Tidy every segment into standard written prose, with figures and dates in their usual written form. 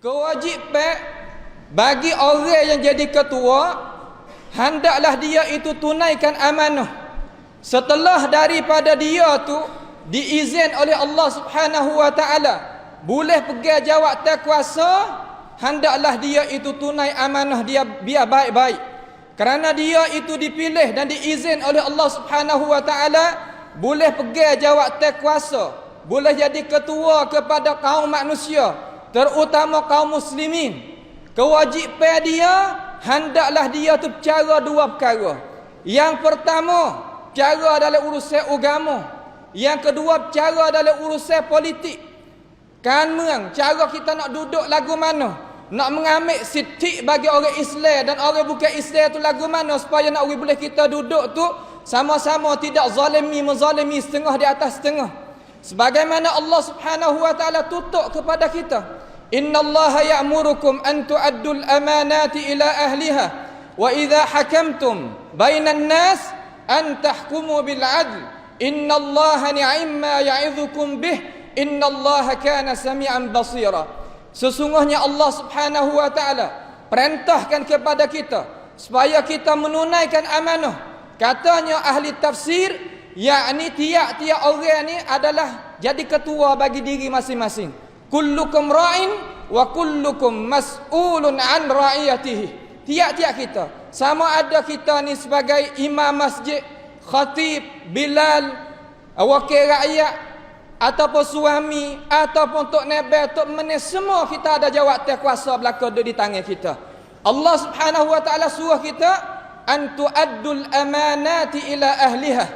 kewajipan bagi orang yang jadi ketua, hendaklah dia itu tunaikan amanah. Setelah daripada dia tu diizin oleh Allah Subhanahu wa taala boleh pegang jawatan kuasa, hendaklah dia itu tunai amanah dia biar baik-baik. Kerana dia itu dipilih dan diizin oleh Allah Subhanahu wa taala boleh pegang jawatan kuasa, boleh jadi ketua kepada kaum manusia, terutama kaum muslimin. Kewajipan dia, hendaklah dia tu cara dua perkara. Yang pertama, cara dalam urusan agama. Yang kedua, cara dalam urusan politik. Kan cara kita nak duduk lagu mana? Nak mengambil sitik bagi orang Islam dan orang bukan Islam tu lagu mana supaya nak boleh kita duduk tu sama-sama tidak menzalimi setengah di atas setengah. Sebagaimana Allah Subhanahu wa taala tutup kepada kita, innallaha ya'murukum an tu'addul amanati ila ahliha wa idza hakamtum bainan nas an tahkumu bil 'adl innallaha ni'ma ya'idzukum bih innallaha kana sami'an basira. Sesungguhnya Allah Subhanahu wa taala perintahkan kepada kita supaya kita menunaikan amanah. Katanya ahli tafsir, yakni tiap-tiap orang ni adalah jadi ketua bagi diri masing-masing. Kullukum ra'in wa kullukum mas'ulun an ra'iyatihi. Tiap-tiap kita, sama ada kita ni sebagai imam masjid, khatib, bilal, wakil rakyat, ataupun suami, ataupun tok nebel, tok menis, semua kita ada jawatan kuasa belaka di tangan kita. Allah Subhanahu wa taala suruh kita an tu'addul amanati ila ahliha.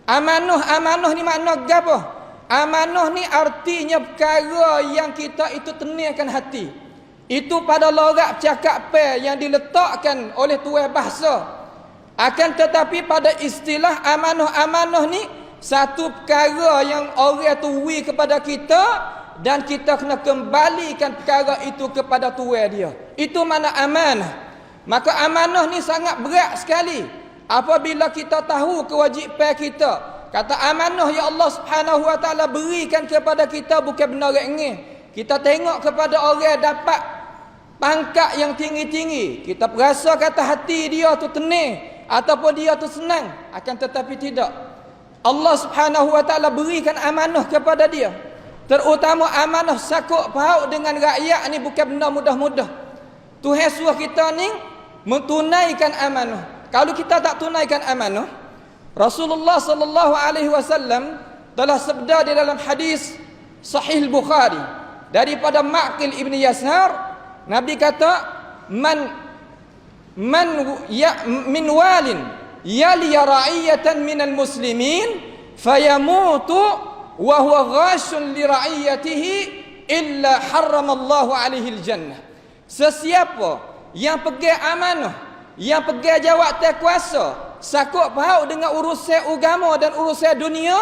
Amanah ni makna gapo? Amanah ni artinya perkara yang kita itu tenangkan hati. Itu pada logat cakap yang diletakkan oleh tuan bahasa. Akan tetapi pada istilah amanah ni satu perkara yang orang tu wi kepada kita dan kita kena kembalikan perkara itu kepada tuan dia. Itu mana amanah. Maka amanah ni sangat berat sekali. Apabila kita tahu kewajipan kita, kata amanah yang Allah Subhanahu wa taala berikan kepada kita bukan benda remeh. Kita tengok kepada orang dapat pangkat yang tinggi-tinggi, kita perasa kata hati dia tu tenang ataupun dia tu senang, akan tetapi tidak. Allah Subhanahu wa taala berikan amanah kepada dia. Terutama amanah sakut paut dengan rakyat ni bukan benda mudah-mudah. Tuhan suruh kita ni mentunaikan amanah. Kalau kita tak tunaikan amanah, Rasulullah sallallahu alaihi wasallam telah sabda di dalam hadis sahih Bukhari daripada Ma'qil ibn Yasar, Nabi kata man min walin yali ra'iyatan minal muslimin fayamutu wa huwa ghashun li ra'iyatihi illa harramallahu alaihi aljannah. Sesiapa yang pegang amanah, yang pegang jawatan kuasa, sakut paut dengan urusan agama dan urusan dunia,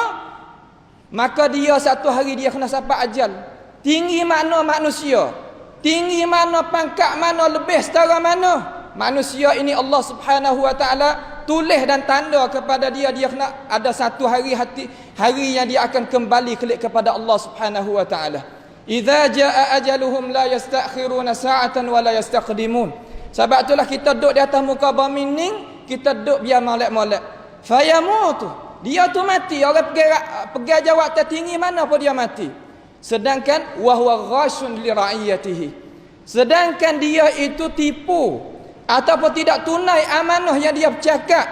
maka dia satu hari dia kena sampai ajal. Tinggi mana manusia, tinggi mana pangkat mana, lebih setara mana manusia ini, Allah Subhanahu wa taala tulis dan tanda kepada dia kena ada satu hari yang dia akan kembali kepada Allah Subhanahu wa taala. Idza jaa ajaluhum la yastakhiruna sa'atan wa la yastaqdimun. Sebab itulah kita duduk di atas muka bumi ni, kita duduk biar molek-molek. Fayamutu, dia tu mati. Orang pegang jawatan tinggi mana pun dia mati. Sedangkan wa huwa ghashun li ra'iyatihi. Sedangkan dia itu tipu ataupun tidak tunai amanah yang dia bercakap,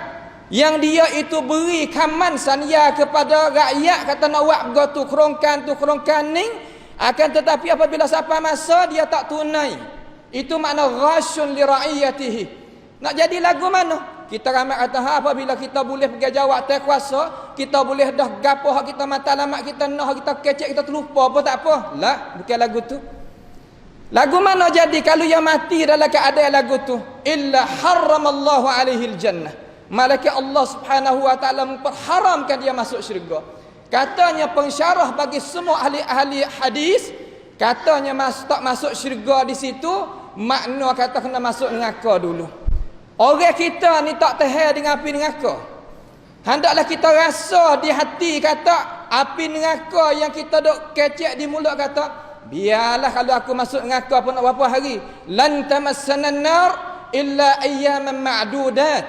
yang dia itu beri kaman sania kepada rakyat, kata nak buat begitu kerongkan ni, akan tetapi apabila sampai masa dia tak tunai. Itu makna ghashun li ra'iyatihi. Nak jadi lagu mana? Kita ramai kata apabila kita boleh pergi jawatan kuasa, kita boleh dah gapo hak kita matlamat kita nak kita kecek kita terlupa apa tak apa. Lah, bukan lagu tu. Lagu mana jadi kalau yang mati dalam keadaan lagu tu? Illa harramallahu alaihi aljannah. Malaikat Allah Subhanahu wa taala memperharamkan dia masuk syurga. Katanya pensyarah bagi semua ahli hadis, katanya tak masuk syurga di situ, makna kata kena masuk neraka dulu. Orang kita ni tak tahan dengan api neraka. Hendaklah kita rasa di hati kata api neraka yang kita dok kecek di mulut kata biarlah kalau aku masuk neraka pun nak berapa hari, lan tamassana an-nar illa ayyaman ma'dudat.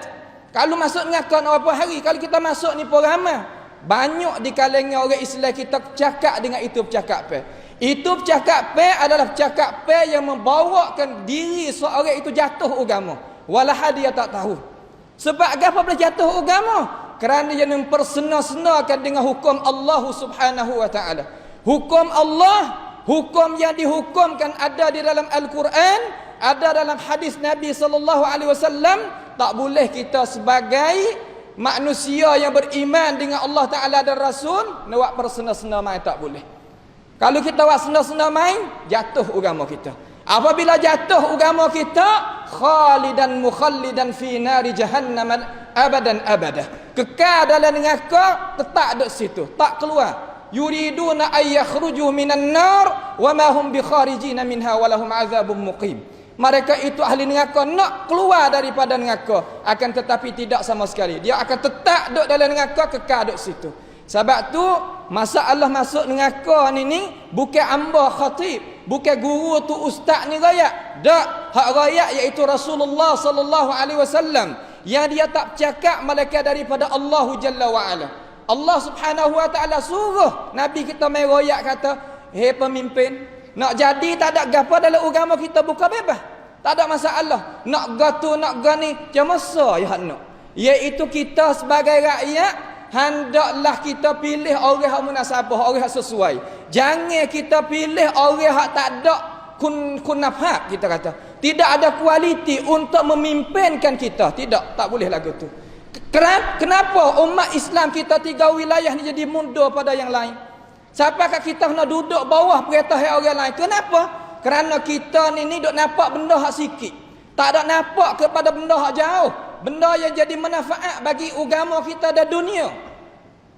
Kalau masuk neraka nak berapa hari? Kalau kita masuk ni pun ramai. Banyak di kalangan orang Islam kita cakap dengan itu percakapan. Itu percakapan adalah percakapan yang membawakan diri seorang itu jatuh agama. Walah dia tak tahu. Sebab apa boleh jatuh agama? Kerana dia mempersena-senakan dengan hukum Allah Subhanahu wa taala. Hukum Allah, hukum yang dihukumkan ada di dalam Al-Quran, ada dalam hadis Nabi sallallahu alaihi wasallam. Tak boleh kita sebagai manusia yang beriman dengan Allah Ta'ala dan Rasul nak buat persena-sena main, tak boleh. Kalau kita buat sena-sena main, jatuh agama kita. Apabila jatuh agama kita, khalidan mukhallidan fi nari jahannam abadan abada, kekal dalam neraka, tetap duduk situ, tak keluar. Yuriduna ay yakhruju minan nar wa ma hum bikharijina minha wa lahum azabun muqim. Mereka itu ahli neraka nak keluar daripada neraka, akan tetapi tidak sama sekali. Dia akan tetap duduk dalam neraka, kekal duduk situ. Sebab tu masalah masuk neraka ni bukan amba khatib, bukan guru tu ustaz ni rakyat. Dak, hak rakyat iaitu Rasulullah sallallahu alaihi wasallam, yang dia tak bercakap malaikat daripada Allah Jalla wa ala. Allah Subhanahu wa taala suruh Nabi kita mai royak kata, "Hei pemimpin, nak jadi tak ada gapo dalam agama kita, buka bebas. Tak ada masalah. Nak gatu, nak gani, macam masa ya nak. Iaitu kita sebagai rakyat, hendaklah kita pilih orang yang munasabah, orang yang sesuai. Jangan kita pilih orang yang tak ada kunafat, kita kata. Tidak ada kualiti untuk memimpinkan kita. Tidak, tak boleh lagu tu. Kenapa umat Islam kita 3 wilayah ni jadi mundur pada yang lain? Siapakah kita nak duduk bawah perintah orang lain? Kenapa? Kerana kita ni duk nampak benda hak sikit. Tak ada nampak kepada benda hak jauh. Benda yang jadi manfaat bagi agama kita dan dunia.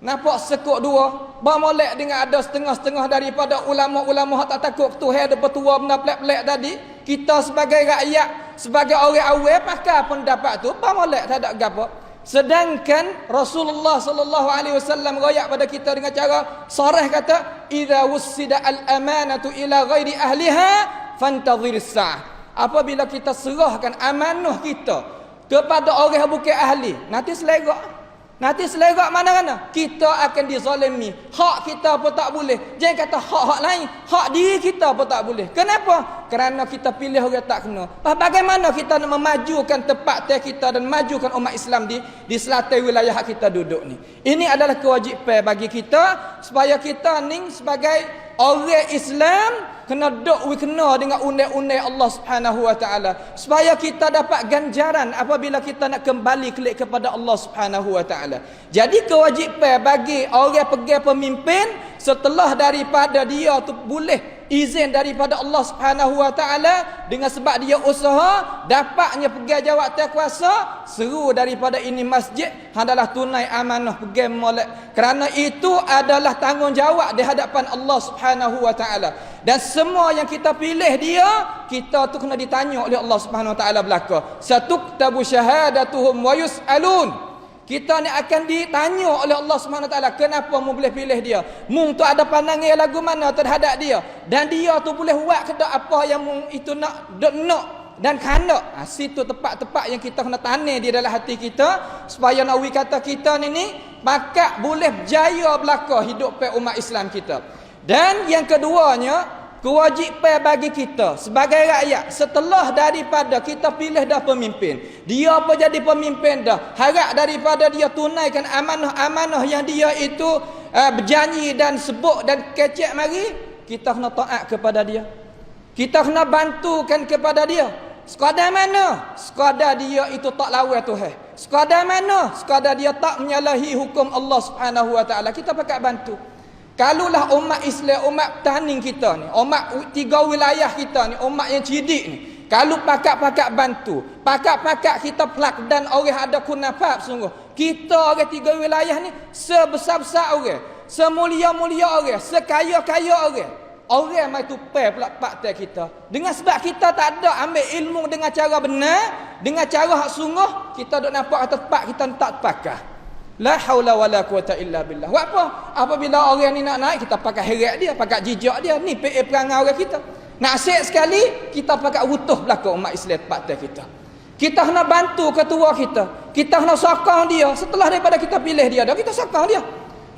Nampak sekuk dua. Bermolek dengan ada setengah-setengah daripada ulama-ulama hak tak takut Tuhan, ada petua benda pelik-pelik tadi. Kita sebagai rakyat, sebagai orang awam, pakai pendapat tu, bermolek tak ada gapo. Sedangkan Rasulullah sallallahu alaihi wasallam royak pada kita dengan cara sarah kata, idza wussida al-amanatu ila ghairi ahliha fantadhiris sa'ah. Apabila kita serahkan amanah kita kepada orang yang bukan ahli, nanti selerak. Nanti selerak mana-mana kita akan dizalimi. Hak kita pun tak boleh. Jangan kata hak lain, hak diri kita pun tak boleh. Kenapa? Kerana kita pilih orang tak kena. Bagaimana kita nak memajukan tempat kita dan majukan umat Islam di selatan wilayah kita duduk ni? Ini adalah kewajipan bagi kita supaya kita ni sebagai orang Islam kena duk kena dengan undang-undang Allah Subhanahu wa taala supaya kita dapat ganjaran apabila kita nak kembali kelik kepada Allah Subhanahu wa taala. Jadi kewajipan bagi orang pegang pemimpin setelah daripada dia tu boleh izin daripada Allah Subhanahu wa taala dengan sebab dia usaha dapatnya pegang jawatan kuasa, seru daripada ini masjid adalah tunai amanah pegang molek, kerana itu adalah tanggungjawab di hadapan Allah Subhanahu wa taala. Dan semua yang kita pilih dia, kita tu kena ditanya oleh Allah Subhanahu wa taala belaka. Satuktabu syahadatuhum wa yus'alun. Kita ni akan ditanya oleh Allah Subhanahu wa taala, kenapa mu boleh pilih dia? Mu tu ada pandangan lagu mana terhadap dia? Dan dia tu boleh buat ke tak apa yang mu itu nak dan kandak. Situ tepat-tepat yang kita kena tanam di dalam hati kita supaya nawi kata kita ni maka boleh berjaya belaka hidup pe umat Islam kita. Dan yang keduanya, kewajipan bagi kita sebagai rakyat setelah daripada kita pilih dah pemimpin, dia apa jadi pemimpin dah, harap daripada dia tunaikan amanah-amanah yang dia itu berjanji dan sebut dan kecek mari, kita kena taat kepada dia, kita kena bantukan kepada dia. Sekadar mana? Sekadar dia itu tak lawan Tuhan. Sekadar mana? Sekadar dia tak menyalahi hukum Allah Subhanahu wa taala, kita pakat bantu. Kalulah umat Islam, umat taning kita ni, umat 3 wilayah kita ni, umat yang cidik ni, kalau pakat-pakat bantu, pakat-pakat kita pelak dan orang ada kunafat sungguh, kita orang 3 wilayah ni sebesar-besar orang, semulia-mulia orang, sekaya-kaya orang mai tupai pelak pakte kita. Dengan sebab kita tak ada ambil ilmu dengan cara benar, dengan cara hak sungguh, kita dok nampak tepat kita tak terpakai. La haula wala quwata illa billah. Buat apa? Apabila orang ni nak naik, kita pakai heret dia, pakai jijak dia. Ni perangai orang kita. Nak asyik sekali, kita pakai rutuh belakang umat Islam tempat kita. Kita kena bantu ketua kita. Kita kena sokong dia. Setelah daripada kita pilih dia, kita sokong dia.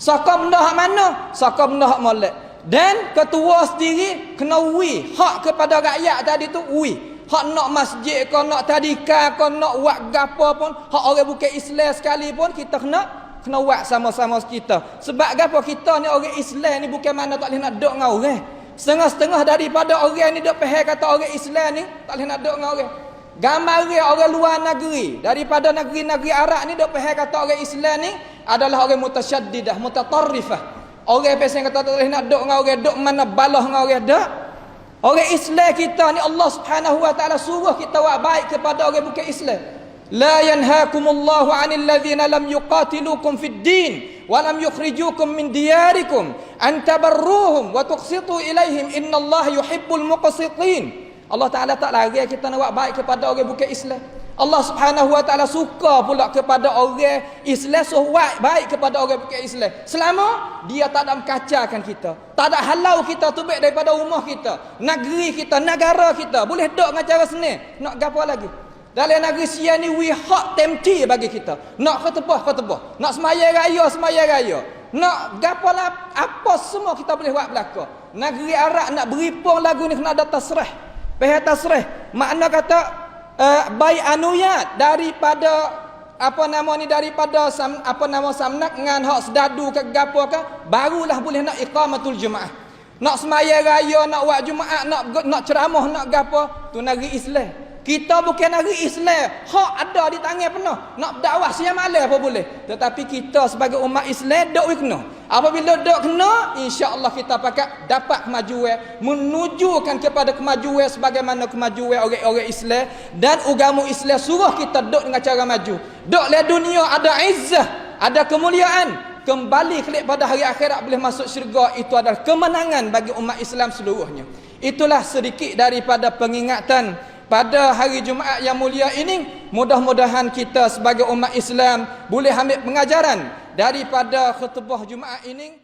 Sokong benda hak mana? Sokong benda hak molek. Dan ketua sendiri kena ui hak kepada rakyat tadi tu, ui. Hak nak masjid ke, nak tadika ke, nak buat gapo pun, hak orang bukan Islam sekalipun, kita kena buat sama-sama kita. Sebab gapo kita ni orang Islam ni bukan mana tak boleh nak duduk dengan orang. Setengah-setengah daripada orang ni duk faham kata orang Islam ni tak boleh nak duduk dengan orang. Gambar orang luar negeri, daripada negeri-negeri Arab ni duk faham kata orang Islam ni adalah orang mutasyaddidah, mutatarrifah. Orang biasa kata tak boleh nak duduk dengan orang, duk mana balah dengan orang dak. Orang Islam kita ni Allah Subhanahu wa taala suruh kita buat baik kepada orang bukan Islam. La yanhaakumullahu 'anil ladzina lam yuqatilukum fid din wa lam yukhrijukum min diyarikum an tabarruhum wa tuqsitu ilaihim innallaha yuhibbul muqsitin. Allah Taala tak larang kita nak buat baik kepada orang bukan Islam. Allah Subhanahu wa taala suka pula kepada orang Islam, suruh buat baik kepada orang bukan Islam. Selama dia tak ada mengkacakan kita, tak ada halau kita tubik daripada rumah kita, negeri kita, negara kita. Boleh duduk dengan cara senang. Nak gapo lagi? Dalam negeri sia ni we hak temti bagi kita. Nak khutbah. Nak semaya raya. Nak gapo lah, apa semua kita boleh buat belaka. Negeri Arab nak beripung lagu ni kena ada tasrih. Pihak tasrih. Makna kata baik anuyat daripada daripada samnak dengan hak sedadu ke gapo ke, barulah boleh nak iqamatul jumaah. Nak semaya raya, nak buat jumaat, nak ceramah, nak gapo, tu negeri Islam. Kita bukan negeri Islam, hak ada di tangan penuh. Nak berdakwah siang malam apa boleh. Tetapi kita sebagai umat Islam dok kena. Apabila dok kena, insya-Allah kita dapat kemajuan, menujukan kepada kemajuan sebagaimana kemajuan orang-orang Islam, dan agama Islam suruh kita dok dengan cara maju. Dok le dunia ada izzah, ada kemuliaan. Kembali kelak pada hari akhirat boleh masuk syurga, itu adalah kemenangan bagi umat Islam seluruhnya. Itulah sedikit daripada pengingatan pada hari Jumaat yang mulia ini. Mudah-mudahan kita sebagai umat Islam boleh ambil pengajaran daripada khutbah Jumaat ini.